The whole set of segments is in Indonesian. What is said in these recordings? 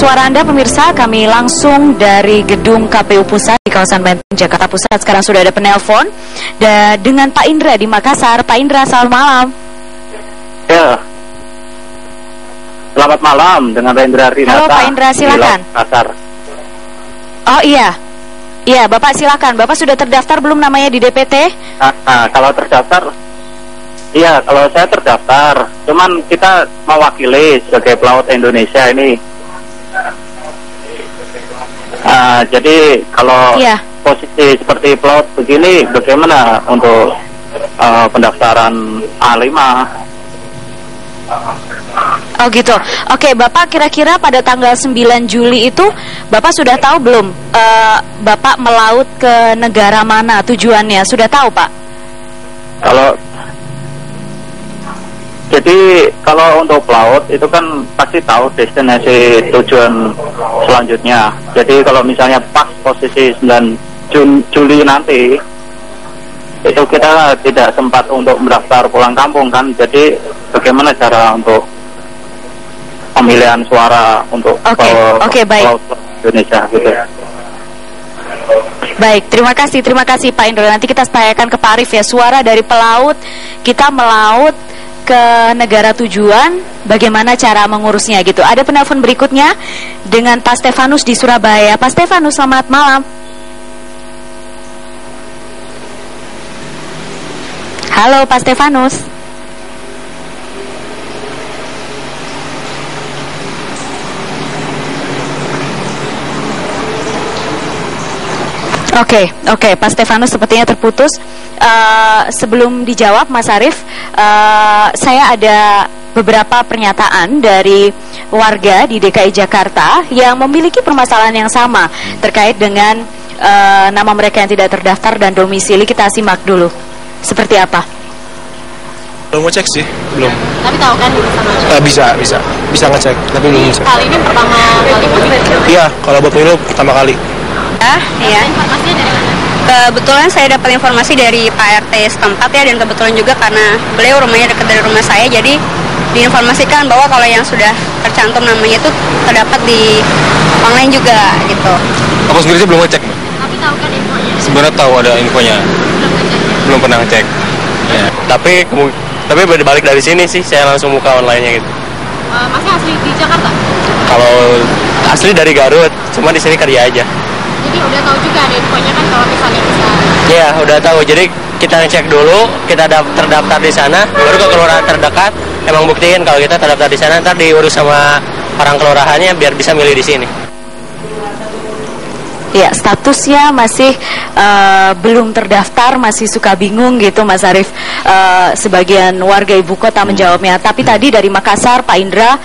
suara Anda pemirsa, kami langsung dari gedung KPU Pusat di kawasan Menteng, Jakarta Pusat. Sekarang sudah ada penelpon dengan Pak Indra di Makassar. Pak Indra, selamat malam. Ya, selamat malam dengan Rendra Rinata. Halo Pak Indra, silakan. Makassar. Oh iya, Bapak silakan. Bapak sudah terdaftar belum namanya di DPT? Nah, kalau terdaftar, iya, kalau saya terdaftar. Cuman kita mewakili sebagai pelaut Indonesia ini. Jadi kalau posisi seperti pelaut begini, bagaimana untuk pendaftaran A5? Oh gitu. Oke, Bapak kira-kira pada tanggal 9 Juli itu Bapak sudah tahu belum Bapak melaut ke negara mana tujuannya? Sudah tahu, Pak? Kalau untuk pelaut itu kan pasti tahu destinasi tujuan selanjutnya. Jadi kalau misalnya pas posisi 9 Juli nanti itu kita tidak sempat untuk mendaftar pulang kampung kan. Jadi bagaimana cara untuk pemilihan suara untuk baik. pelaut Indonesia gitu. Baik, terima kasih Pak Indra. Nanti kita tanyakan ke Pak Arif ya, suara dari pelaut kita melaut ke negara tujuan, bagaimana cara mengurusnya gitu. Ada penelpon berikutnya dengan Pak Stefanus di Surabaya. Pak Stefanus, selamat malam. Halo Pak Stefanus. Oke, Pak Stefanus sepertinya terputus. Sebelum dijawab Mas Arief, saya ada beberapa pernyataan dari warga di DKI Jakarta yang memiliki permasalahan yang sama terkait dengan nama mereka yang tidak terdaftar dan domisili. Kita simak dulu. Seperti apa? Belum ngecek sih, belum. Tapi tahu kan bisa ngecek, tapi belum ngecek. Kali ini pertama kali pemilu. Iya, kalau buat pemilu pertama kali. Iya. Informasinya dari mana? Kebetulan saya dapat informasi dari Pak RT setempat ya, dan kebetulan juga karena beliau rumahnya dekat dari rumah saya, jadi diinformasikan bahwa kalau yang sudah tercantum namanya itu terdapat di online juga gitu. Aku sendiri sih belum ngecek, Mbak. Tapi tahu kan infonya? Sebenarnya tahu ada infonya. Belum pernah ngecek. Ya. Tapi balik dari sini sih saya langsung buka online-nya gitu. Masih asli di Jakarta? Kalau asli dari Garut, cuma di sini kerja aja. Jadi udah tahu juga ada infonya kan kalau misalnya bisa. Iya, udah tahu. Jadi kita ngecek dulu, kita terdaftar di sana, baru ke kelurahan terdekat. Emang buktiin kalau kita terdaftar di sana, ntar diurus sama orang kelurahannya biar bisa milih di sini. Ya, statusnya masih belum terdaftar, masih suka bingung gitu Mas Arief. Sebagian warga ibu kota menjawabnya. Tapi tadi dari Makassar, Pak Indra,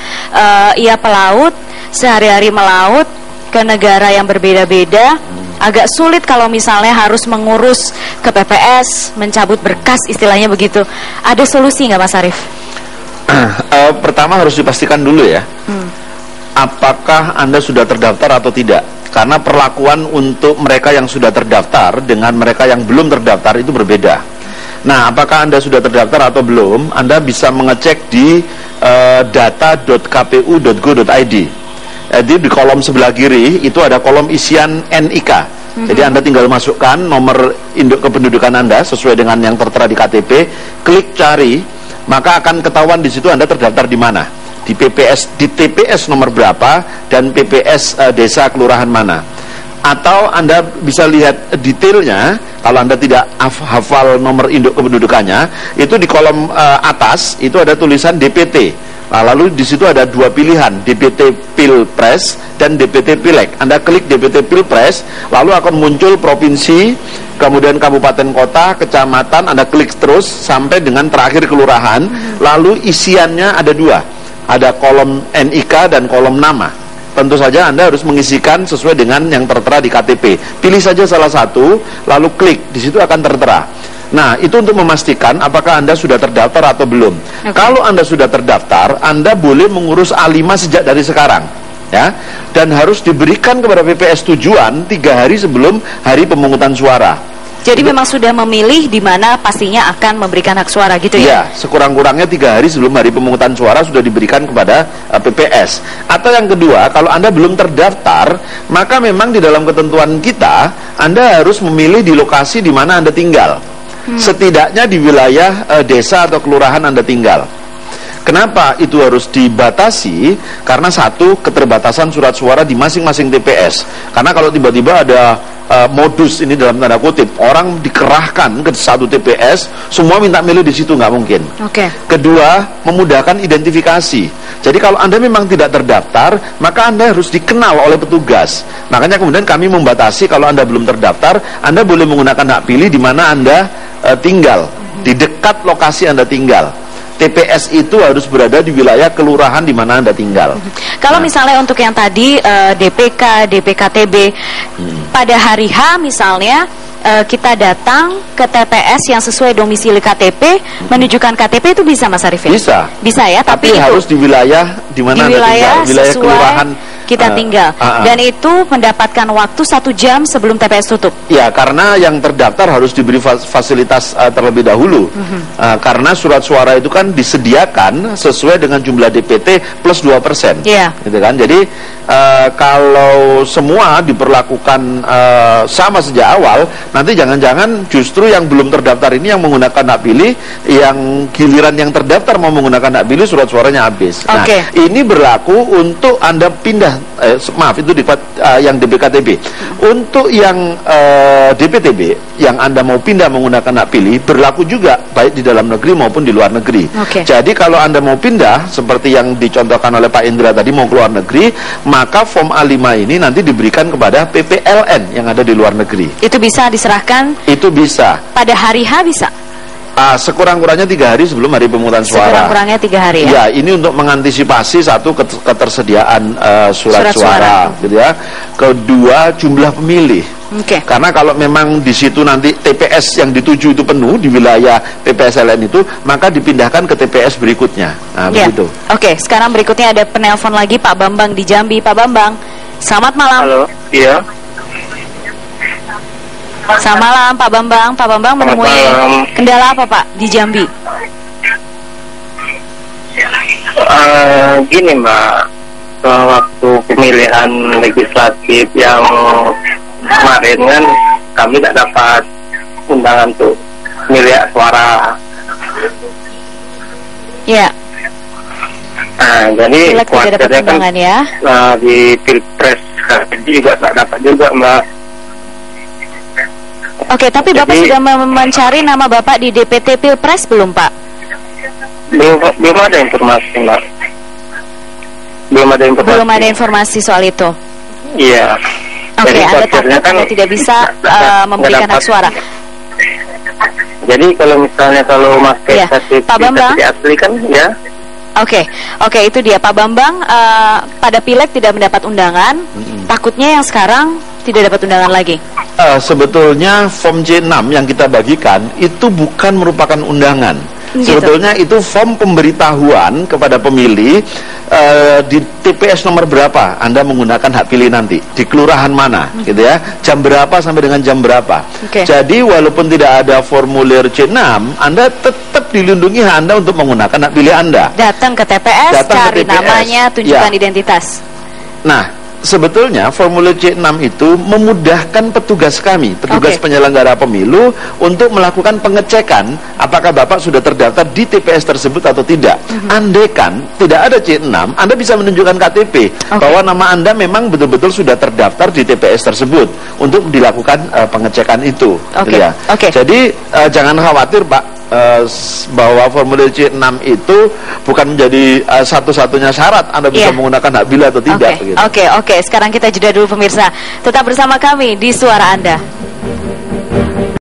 ia pelaut, sehari-hari melaut ke negara yang berbeda-beda. Agak sulit kalau misalnya harus mengurus ke PPS, mencabut berkas, istilahnya begitu. Ada solusi nggak Mas Arief? Pertama harus dipastikan dulu ya, apakah Anda sudah terdaftar atau tidak. Karena perlakuan untuk mereka yang sudah terdaftar dengan mereka yang belum terdaftar itu berbeda. Nah, apakah Anda sudah terdaftar atau belum? Anda bisa mengecek di data.kpu.go.id. Jadi di kolom sebelah kiri itu ada kolom isian NIK. Jadi Anda tinggal masukkan nomor induk kependudukan Anda sesuai dengan yang tertera di KTP, klik cari, maka akan ketahuan di situ Anda terdaftar di mana. Di PPS, di TPS nomor berapa, dan PPS desa kelurahan mana. Atau Anda bisa lihat detailnya, kalau Anda tidak hafal nomor induk kependudukannya, itu di kolom atas itu ada tulisan DPT. Nah, lalu di situ ada dua pilihan, DPT Pilpres dan DPT Pileg. Anda klik DPT Pilpres, lalu akan muncul provinsi, kemudian kabupaten kota, kecamatan, Anda klik terus sampai dengan terakhir kelurahan. Lalu isiannya ada dua, ada kolom NIK dan kolom nama. Tentu saja Anda harus mengisikan sesuai dengan yang tertera di KTP. Pilih saja salah satu, lalu klik, di situ akan tertera. Nah, itu untuk memastikan apakah Anda sudah terdaftar atau belum. Kalau Anda sudah terdaftar, Anda boleh mengurus A5 sejak dari sekarang, ya. Dan harus diberikan kepada PPS tujuan 3 hari sebelum hari pemungutan suara. Jadi memang sudah memilih di mana pastinya akan memberikan hak suara gitu ya? Iya, sekurang-kurangnya 3 hari sebelum hari pemungutan suara sudah diberikan kepada PPS. Atau yang kedua, kalau Anda belum terdaftar, maka memang di dalam ketentuan kita, Anda harus memilih di lokasi di mana Anda tinggal. Setidaknya di wilayah desa atau kelurahan Anda tinggal. Kenapa itu harus dibatasi? Karena satu, keterbatasan surat suara di masing-masing TPS. Karena kalau tiba-tiba ada modus ini dalam tanda kutip, orang dikerahkan ke satu TPS, semua minta milih di situ, nggak mungkin. Oke. Kedua, memudahkan identifikasi. Jadi kalau Anda memang tidak terdaftar, maka Anda harus dikenal oleh petugas. Makanya kemudian kami membatasi kalau Anda belum terdaftar, Anda boleh menggunakan hak pilih di mana Anda tinggal, di dekat lokasi Anda tinggal. TPS itu harus berada di wilayah kelurahan di mana Anda tinggal. Kalau misalnya untuk yang tadi DPK, DPKTB, pada hari H misalnya kita datang ke TPS yang sesuai domisili KTP, menunjukkan KTP itu bisa, Mas Arief? Bisa. Bisa ya, tapi itu harus di wilayah di mana Anda tinggal, wilayah kelurahan kita tinggal. Dan itu mendapatkan waktu 1 jam sebelum TPS tutup. Ya, karena yang terdaftar harus diberi fasilitas terlebih dahulu. Karena surat suara itu kan disediakan sesuai dengan jumlah DPT plus 2%. Iya. Gitu kan. Jadi kalau semua diperlakukan sama sejak awal, nanti jangan-jangan justru yang belum terdaftar ini yang menggunakan hak pilih, yang giliran yang terdaftar mau menggunakan hak pilih, surat suaranya habis. Nah, ini berlaku untuk Anda pindah, maaf itu yang DPKTB. Untuk yang DPTB, yang Anda mau pindah menggunakan hak pilih, berlaku juga baik di dalam negeri maupun di luar negeri. Jadi kalau Anda mau pindah, seperti yang dicontohkan oleh Pak Indra tadi, mau keluar negeri, maka form A5 ini nanti diberikan kepada PPLN yang ada di luar negeri. Itu bisa diserahkan? Itu bisa. Pada hari H bisa? Sekurang-kurangnya 3 hari sebelum hari pemungutan suara. Sekurang-kurangnya 3 hari ya? Ya, ini untuk mengantisipasi satu ketersediaan surat suara, gitu ya. Kedua, jumlah pemilih. Karena kalau memang di situ nanti TPS yang dituju itu penuh di wilayah PPSLN itu, maka dipindahkan ke TPS berikutnya. Nah, begitu. Oke, sekarang berikutnya ada penelpon lagi, Pak Bambang di Jambi. Pak Bambang, selamat malam. Halo, iya. Selamat malam Pak Bambang. Pak Bambang menemui kendala apa Pak di Jambi? Gini Mbak, waktu pemilihan legislatif yang kemarin kan kami tidak dapat undangan untuk milih suara. Ya. Nah, jadi tidak dapat undangan ya. Di Pilpres juga tidak dapat juga Mbak. Oke, tapi Bapak sudah mencari nama Bapak di DPT Pilpres belum, Pak? Belum ada informasi, Mbak. Belum ada informasi soal itu. Iya. Oke, Anda takut Anda tidak bisa memberikan hak suara. Jadi kalau misalnya Mas Pak Bambang asli kan ya. Oke, itu dia Pak Bambang, pada pileg tidak mendapat undangan, takutnya yang sekarang tidak dapat undangan lagi. Sebetulnya form C6 yang kita bagikan itu bukan merupakan undangan. Sebetulnya itu form pemberitahuan kepada pemilih di TPS nomor berapa Anda menggunakan hak pilih nanti, di kelurahan mana, gitu ya, jam berapa sampai dengan jam berapa. Jadi walaupun tidak ada formulir C6, Anda tetap dilindungi hak Anda untuk menggunakan hak pilih Anda. Datang ke TPS, cari namanya, tunjukkan identitas. Nah, sebetulnya formulir C6 itu memudahkan petugas kami, petugas penyelenggara pemilu, untuk melakukan pengecekan apakah Bapak sudah terdaftar di TPS tersebut atau tidak. Andaikan tidak ada C6, Anda bisa menunjukkan KTP bahwa nama Anda memang betul-betul sudah terdaftar di TPS tersebut untuk dilakukan pengecekan itu. Jadi jangan khawatir Pak, bahwa formulir C6 itu bukan menjadi satu-satunya syarat Anda bisa menggunakan hak pilih atau tidak. Oke, sekarang kita jeda dulu pemirsa. Tetap bersama kami di Suara Anda.